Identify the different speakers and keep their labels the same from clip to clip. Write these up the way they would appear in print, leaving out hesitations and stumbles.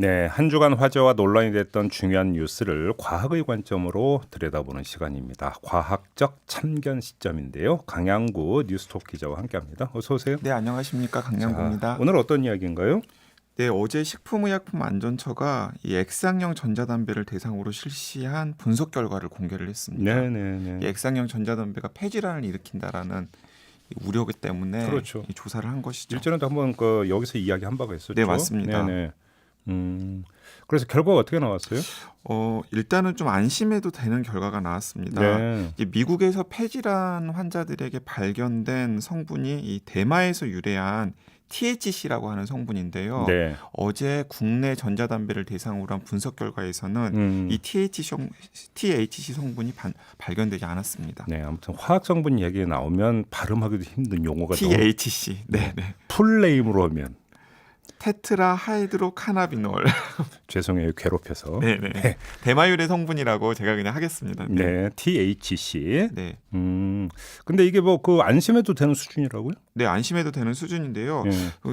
Speaker 1: 네, 한 주간 화제와 논란이 됐던 중요한 뉴스를 과학의 관점으로 들여다보는 시간입니다. 과학적 참견 시점인데요. 강양구 뉴스톱 기자와 함께합니다. 어서 오세요.
Speaker 2: 네, 안녕하십니까. 강양구입니다.
Speaker 1: 오늘 어떤 이야기인가요?
Speaker 2: 네, 어제 식품의약품안전처가 이 액상형 전자담배를 대상으로 실시한 분석 결과를 공개를 했습니다.
Speaker 1: 네네네.
Speaker 2: 이 액상형 전자담배가 폐질환을 일으킨다라는 우려 때문에
Speaker 1: 그렇죠.
Speaker 2: 이 조사를 한 것이죠.
Speaker 1: 일전에도 한번 여기서 이야기한 바가 있었죠.
Speaker 2: 네, 맞습니다.
Speaker 1: 네네. 그래서 결과가 어떻게 나왔어요?
Speaker 2: 일단은 좀 안심해도 되는 결과가 나왔습니다.
Speaker 1: 네.
Speaker 2: 이 미국에서 폐질환 환자들에게 발견된 성분이 이 대마에서 유래한 THC라고 하는 성분인데요.
Speaker 1: 네.
Speaker 2: 어제 국내 전자담배를 대상으로 한 분석 결과에서는 이 THC 성분이 발견되지 않았습니다.
Speaker 1: 네, 아무튼 화학 성분 얘기 나오면 발음하기도 힘든 용어가
Speaker 2: THC. 네.
Speaker 1: 풀네임으로 하면
Speaker 2: 테트라 하이드로 카나비놀.
Speaker 1: 죄송해요, 괴롭혀서.
Speaker 2: 네네. 대마유래 성분이라고 제가 그냥 하겠습니다.
Speaker 1: 네, THC.
Speaker 2: 네.
Speaker 1: 근데 이게 뭐 그 안심해도 되는 수준이라고요?
Speaker 2: 네, 안심해도 되는 수준인데요.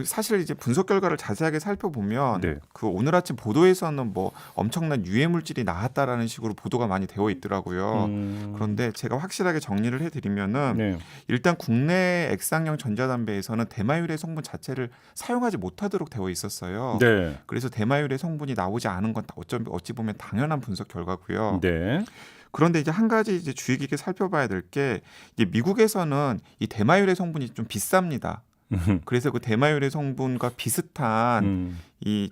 Speaker 2: 사실 이제 분석 결과를 자세하게 살펴보면
Speaker 1: 네.
Speaker 2: 그 오늘 아침 보도에서는 뭐 엄청난 유해 물질이 나왔다라는 식으로 보도가 많이 되어 있더라고요. 그런데 제가 확실하게 정리를 해드리면은
Speaker 1: 네.
Speaker 2: 일단 국내 액상형 전자담배에서는 대마유래 성분 자체를 사용하지 못하도록 되어 있었어요.
Speaker 1: 네.
Speaker 2: 그래서 대마유래 성분이 나오지 않은 건 어찌 보면 당연한 분석 결과고요.
Speaker 1: 네.
Speaker 2: 그런데 이제 한 가지 이제 주의 깊게 살펴봐야 될 게 이제 미국에서는 이 대마유래 성분이 좀 비쌉니다. 그래서 그 대마유래 성분과 비슷한 이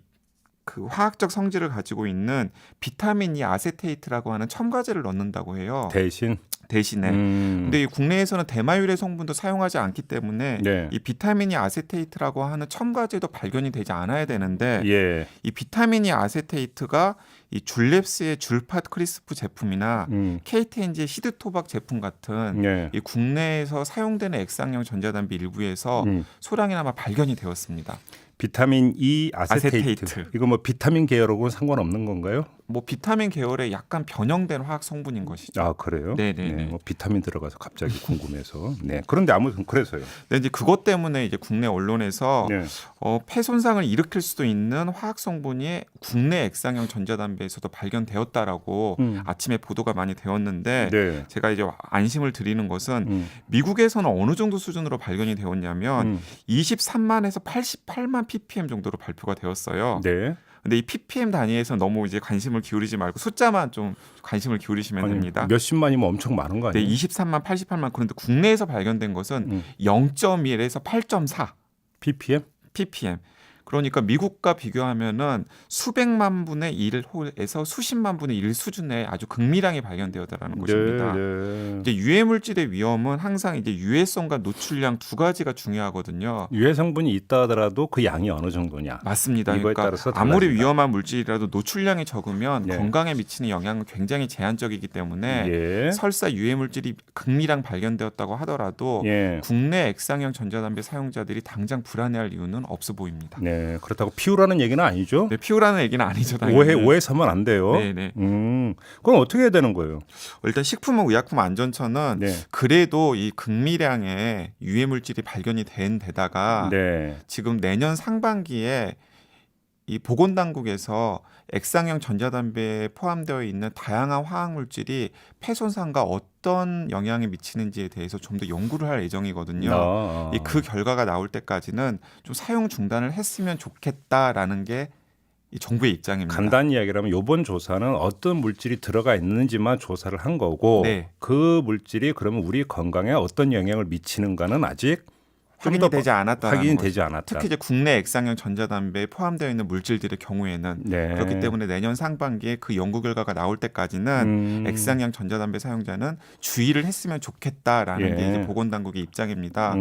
Speaker 2: 그 화학적 성질을 가지고 있는 비타민 E 아세테이트라고 하는 첨가제를 넣는다고 해요. 대신에. 근데 이 국내에서는 대마유래 성분도 사용하지 않기 때문에
Speaker 1: 네.
Speaker 2: 이 비타민 E 아세테이트라고 하는 첨가제도 발견이 되지 않아야 되는데
Speaker 1: 예.
Speaker 2: 이 비타민 E 아세테이트가 이 줄랩스의 줄팟 크리스프 제품이나 KTNG의 시드토박 제품 같은
Speaker 1: 네.
Speaker 2: 이 국내에서 사용되는 액상형 전자담배 일부에서 소량이나마 발견이 되었습니다.
Speaker 1: 비타민 E 아세테이트. 이거 뭐 비타민 계열하고는 상관없는 건가요?
Speaker 2: 뭐 비타민 계열의 약간 변형된 화학 성분인 것이죠.
Speaker 1: 아, 그래요?
Speaker 2: 네네네.
Speaker 1: 네, 뭐 비타민 들어가서 갑자기 궁금해서. 네. 그런데 아무튼 그래서요.
Speaker 2: 네, 이제 그것 때문에 이제 국내 언론에서
Speaker 1: 네.
Speaker 2: 폐 손상을 일으킬 수도 있는 화학 성분이 국내 액상형 전자담배에서도 발견되었다라고 아침에 보도가 많이 되었는데
Speaker 1: 네.
Speaker 2: 제가 이제 안심을 드리는 것은 미국에서는 어느 정도 수준으로 발견이 되었냐면 23만에서 88만 ppm 정도로 발표가 되었어요.
Speaker 1: 네.
Speaker 2: 근데 이 ppm 단위에서 너무 이제 관심을 기울이지 말고 숫자만 좀 관심을 기울이시면 됩니다.
Speaker 1: 몇십만이면 엄청 많은 거
Speaker 2: 네,
Speaker 1: 아니에요?
Speaker 2: 23만, 88만. 그런데 국내에서 발견된 것은 0.1에서 8.4 ppm. 그러니까 미국과 비교하면은 수백만 분의 1에서 수십만 분의 1 수준의 아주 극미량이 발견되었다라는 것입니다.
Speaker 1: 네.
Speaker 2: 이제 유해 물질의 위험은 항상 이제 유해성과 노출량 두 가지가 중요하거든요.
Speaker 1: 유해 성분이 있다 하더라도 그 양이 어느 정도냐.
Speaker 2: 맞습니다.
Speaker 1: 이거에
Speaker 2: 그러니까
Speaker 1: 따라서
Speaker 2: 아무리
Speaker 1: 달라진다.
Speaker 2: 위험한 물질이라도 노출량이 적으면
Speaker 1: 네.
Speaker 2: 건강에 미치는 영향은 굉장히 제한적이기 때문에
Speaker 1: 예.
Speaker 2: 설사 유해 물질이 극미량 발견되었다고 하더라도
Speaker 1: 예.
Speaker 2: 국내 액상형 전자담배 사용자들이 당장 불안해할 이유는 없어 보입니다.
Speaker 1: 네. 그렇다고 피우라는 얘기는 아니죠?
Speaker 2: 네, 피우라는 얘기는 아니죠. 당연히.
Speaker 1: 오해 사면 안 돼요.
Speaker 2: 네네.
Speaker 1: 그럼 어떻게 해야 되는 거예요?
Speaker 2: 일단 식품의약품안전처는
Speaker 1: 네.
Speaker 2: 그래도 이 극미량의 유해 물질이 발견이 된 데다가
Speaker 1: 네.
Speaker 2: 지금 내년 상반기에 이 보건당국에서 액상형 전자담배에 포함되어 있는 다양한 화학 물질이 폐 손상과 어떤 영향을 미치는지에 대해서 좀 더 연구를 할 예정이거든요. 그 결과가 나올 때까지는 좀 사용 중단을 했으면 좋겠다라는 게 이 정부의 입장입니다.
Speaker 1: 간단히 이야기하면 이번 조사는 어떤 물질이 들어가 있는지만 조사를 한 거고
Speaker 2: 네.
Speaker 1: 그 물질이 그러면 우리 건강에 어떤 영향을 미치는가는 아직
Speaker 2: 확인이 되지 않았다는
Speaker 1: 확인이
Speaker 2: 거죠.
Speaker 1: 되지 않았다.
Speaker 2: 특히 이제 국내 액상형 전자담배에 포함되어 있는 물질들의 경우에는
Speaker 1: 네.
Speaker 2: 그렇기 때문에 내년 상반기에 그 연구 결과가 나올 때까지는 액상형 전자담배 사용자는 주의를 했으면 좋겠다라는 게 이제 보건당국의 입장입니다.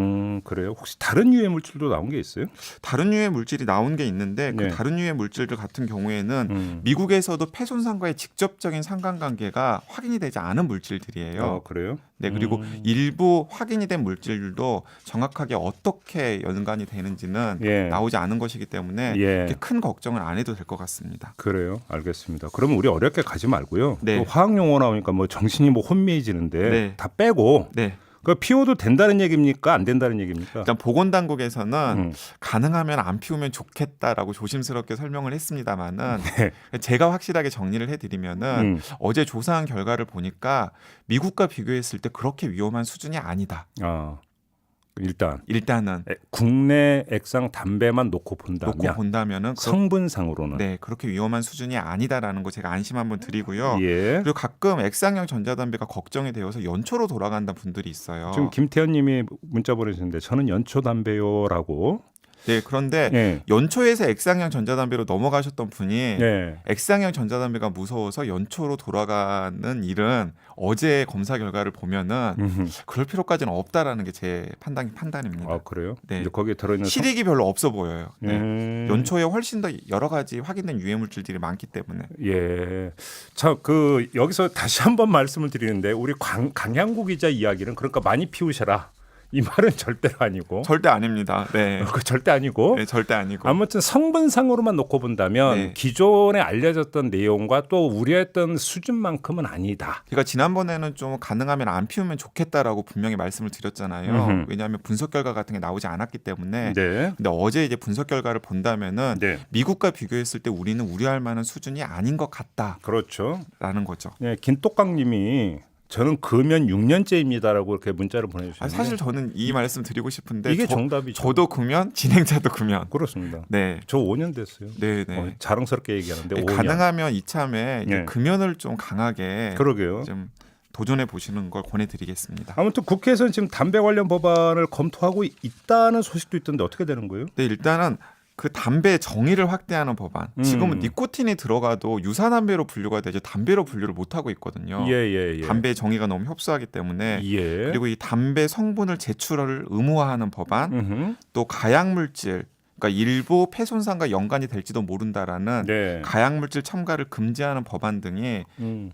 Speaker 1: 그래요? 혹시 다른 유해 물질도 나온 게 있어요?
Speaker 2: 다른 유해 물질이 나온 게 있는데
Speaker 1: 네.
Speaker 2: 그 다른 유해 물질들 같은 경우에는 미국에서도 폐 손상과의 직접적인 상관관계가 확인이 되지 않은 물질들이에요.
Speaker 1: 그래요?
Speaker 2: 네, 그리고 일부 확인이 된 물질들도 정확하게 어떻게 연관이 되는지는 나오지 않은 것이기 때문에 그렇게 큰 걱정을 안 해도 될 것 같습니다.
Speaker 1: 그래요, 알겠습니다. 그러면 우리 어렵게 가지 말고요.
Speaker 2: 네.
Speaker 1: 또 화학 용어 나오니까 뭐 정신이 뭐 혼미해지는데
Speaker 2: 네.
Speaker 1: 다 빼고
Speaker 2: 네.
Speaker 1: 그 피워도 된다는 얘기입니까? 안 된다는 얘기입니까?
Speaker 2: 일단 보건당국에서는
Speaker 1: 음.
Speaker 2: 가능하면 안 피우면 좋겠다라고 조심스럽게 설명을 했습니다만은
Speaker 1: 네.
Speaker 2: 제가 확실하게 정리를 해드리면은 어제 조사한 결과를 보니까 미국과 비교했을 때 그렇게 위험한 수준이 아니다. 일단은
Speaker 1: 국내 액상 담배만 놓고
Speaker 2: 본다면은
Speaker 1: 성분상으로는
Speaker 2: 네, 그렇게 위험한 수준이 아니다라는 거 제가 안심 한번 드리고요.
Speaker 1: 예.
Speaker 2: 그리고 가끔 액상형 전자담배가 걱정이 되어서 연초로 돌아간다는 분들이 있어요.
Speaker 1: 지금 김태현님이 문자 보내주셨는데 저는 연초 담배요라고.
Speaker 2: 네, 그런데
Speaker 1: 예.
Speaker 2: 연초에서 액상형 전자담배로 넘어가셨던 분이
Speaker 1: 예.
Speaker 2: 액상형 전자담배가 무서워서 연초로 돌아가는 일은 어제 검사 결과를 보면은 그럴 필요까지는 없다라는 게 제 판단입니다.
Speaker 1: 아 그래요?
Speaker 2: 네.
Speaker 1: 이제 거기에 들어있는
Speaker 2: 실익이 별로 없어 보여요. 네.
Speaker 1: 예.
Speaker 2: 연초에 훨씬 더 여러 가지 확인된 유해 물질들이 많기 때문에.
Speaker 1: 예. 자, 여기서 다시 한번 말씀을 드리는데 우리 강양구 기자 이야기는 그러니까 많이 피우셔라. 이 말은 절대로 아니고.
Speaker 2: 절대 아닙니다. 네.
Speaker 1: 그 절대 아니고.
Speaker 2: 네, 절대 아니고.
Speaker 1: 아무튼 성분상으로만 놓고 본다면
Speaker 2: 네.
Speaker 1: 기존에 알려졌던 내용과 또 우려했던 수준만큼은 아니다.
Speaker 2: 그러니까 지난번에는 좀 가능하면 안 피우면 좋겠다라고 분명히 말씀을 드렸잖아요. 왜냐하면 분석 결과 같은 게 나오지 않았기 때문에.
Speaker 1: 네.
Speaker 2: 근데 어제 이제 분석 결과를 본다면은
Speaker 1: 네.
Speaker 2: 미국과 비교했을 때 우리는 우려할 만한 수준이 아닌 것 같다라는
Speaker 1: 그렇죠.
Speaker 2: 거죠.
Speaker 1: 네, 김똑강님이 저는 금연 6년째입니다라고 이렇게 문자를 보내주셨는데
Speaker 2: 사실 저는 이 말씀 드리고 싶은데
Speaker 1: 이게 정답이죠.
Speaker 2: 저도 금연, 진행자도 금연.
Speaker 1: 그렇습니다.
Speaker 2: 네.
Speaker 1: 저 5년 됐어요.
Speaker 2: 네.
Speaker 1: 자랑스럽게 얘기하는데 5년.
Speaker 2: 가능하면 이참에 이제
Speaker 1: 네.
Speaker 2: 금연을 좀 강하게
Speaker 1: 그러게요.
Speaker 2: 좀 도전해 보시는 걸 권해드리겠습니다.
Speaker 1: 아무튼 국회에서는 지금 담배 관련 법안을 검토하고 있다는 소식도 있던데 어떻게 되는 거예요?
Speaker 2: 네, 일단은 그 담배 정의를 확대하는 법안. 지금은 니코틴이 들어가도 유사담배로 분류가 되죠. 담배로 분류를 못 하고 있거든요.
Speaker 1: 예.
Speaker 2: 담배 정의가 너무 협소하기 때문에.
Speaker 1: 예.
Speaker 2: 그리고 이 담배 성분을 제출을 의무화하는 법안. 또 가약물질. 그러니까 일부 폐손상과 연관이 될지도 모른다라는
Speaker 1: 네.
Speaker 2: 가약물질 첨가를 금지하는 법안 등이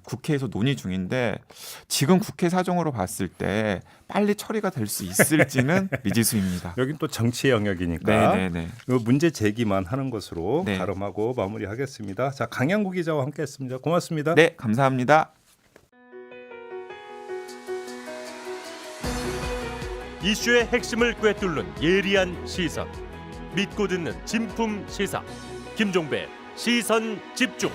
Speaker 2: 국회에서 논의 중인데 지금 국회 사정으로 봤을 때 빨리 처리가 될 수 있을지는 미지수입니다.
Speaker 1: 여긴 또 정치의 영역이니까
Speaker 2: 네네네.
Speaker 1: 문제 제기만 하는 것으로
Speaker 2: 네.
Speaker 1: 가름하고 마무리하겠습니다. 자, 강양구 기자와 함께했습니다. 고맙습니다.
Speaker 2: 네, 감사합니다.
Speaker 3: 이슈의 핵심을 꿰뚫는 예리한 시선, 믿고 듣는 진품 시사 김종배 시선 집중.